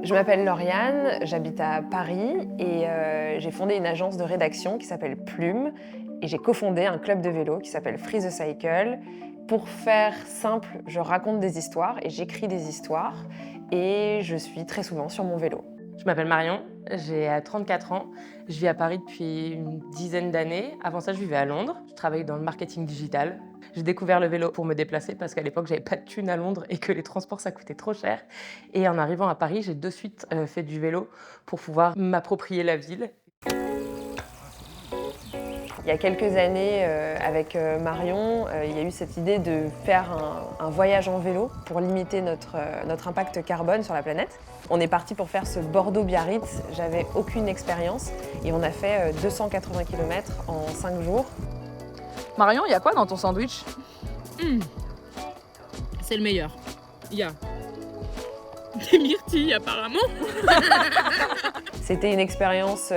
Je m'appelle Lauriane, j'habite à Paris et j'ai fondé une agence de rédaction qui s'appelle Plume et j'ai cofondé un club de vélo qui s'appelle Free the Cycle. Pour faire simple, je raconte des histoires et j'écris des histoires et je suis très souvent sur mon vélo. Je m'appelle Marion, j'ai 34 ans, je vis à Paris depuis une dizaine d'années. Avant ça, je vivais à Londres, je travaillais dans le marketing digital. J'ai découvert le vélo pour me déplacer parce qu'à l'époque, j'avais pas de thune à Londres et que les transports, ça coûtait trop cher. Et en arrivant à Paris, j'ai de suite fait du vélo pour pouvoir m'approprier la ville. Il y a quelques années, avec Marion, il y a eu cette idée de faire un voyage en vélo pour limiter notre impact carbone sur la planète. On est parti pour faire ce Bordeaux-Biarritz, j'avais aucune expérience et on a fait 280 km en 5 jours. Marion, il y a quoi dans ton sandwich? C'est le meilleur. Il y a des myrtilles apparemment. C'était une expérience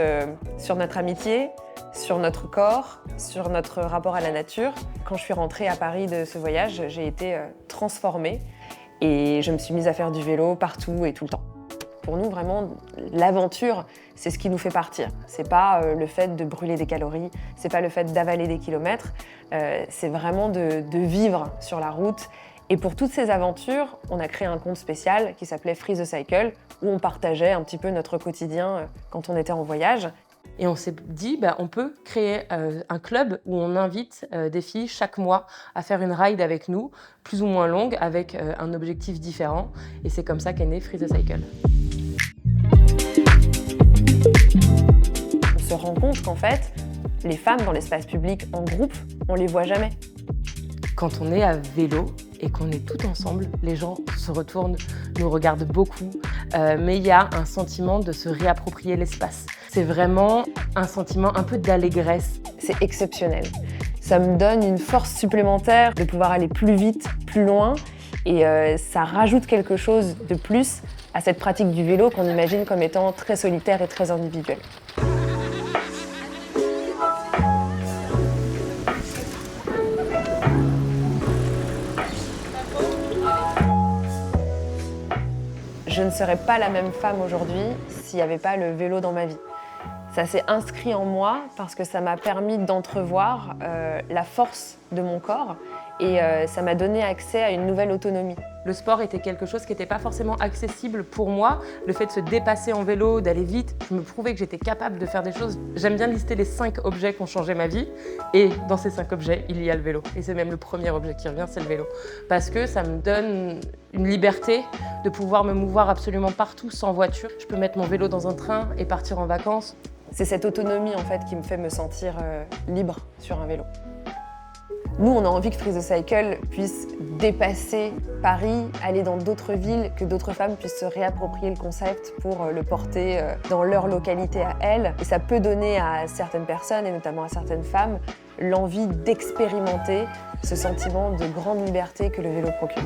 sur notre amitié, sur notre corps, sur notre rapport à la nature. Quand je suis rentrée à Paris de ce voyage, j'ai été transformée et je me suis mise à faire du vélo partout et tout le temps. Pour nous, vraiment, l'aventure, c'est ce qui nous fait partir. C'est pas le fait de brûler des calories, c'est pas le fait d'avaler des kilomètres, c'est vraiment de vivre sur la route. Et pour toutes ces aventures, on a créé un compte spécial qui s'appelait Free the Cycle, où on partageait un petit peu notre quotidien quand on était en voyage. Et on s'est dit, on peut créer un club où on invite des filles chaque mois à faire une ride avec nous, plus ou moins longue, avec un objectif différent. Et c'est comme ça qu'est né Free the Cycle. On se rend compte qu'en fait, les femmes dans l'espace public en groupe, on les voit jamais. Quand on est à vélo et qu'on est tout ensemble, les gens se retournent, nous regardent beaucoup, mais il y a un sentiment de se réapproprier l'espace. C'est vraiment un sentiment un peu d'allégresse. C'est exceptionnel. Ça me donne une force supplémentaire de pouvoir aller plus vite, plus loin, et ça rajoute quelque chose de plus à cette pratique du vélo qu'on imagine comme étant très solitaire et très individuelle. Je ne serais pas la même femme aujourd'hui s'il n'y avait pas le vélo dans ma vie. Ça s'est inscrit en moi parce que ça m'a permis d'entrevoir la force de mon corps et ça m'a donné accès à une nouvelle autonomie. Le sport était quelque chose qui n'était pas forcément accessible pour moi. Le fait de se dépasser en vélo, d'aller vite, je me prouvais que j'étais capable de faire des choses. J'aime bien lister les 5 objets qui ont changé ma vie. Et dans ces 5 objets, il y a le vélo. Et c'est même le premier objet qui revient, c'est le vélo. Parce que ça me donne une liberté de pouvoir me mouvoir absolument partout sans voiture. Je peux mettre mon vélo dans un train et partir en vacances. C'est cette autonomie en fait qui me fait me sentir libre sur un vélo. Nous, on a envie que Free the Cycle puisse dépasser Paris, aller dans d'autres villes, que d'autres femmes puissent se réapproprier le concept pour le porter dans leur localité à elles. Et ça peut donner à certaines personnes, et notamment à certaines femmes, l'envie d'expérimenter ce sentiment de grande liberté que le vélo procure.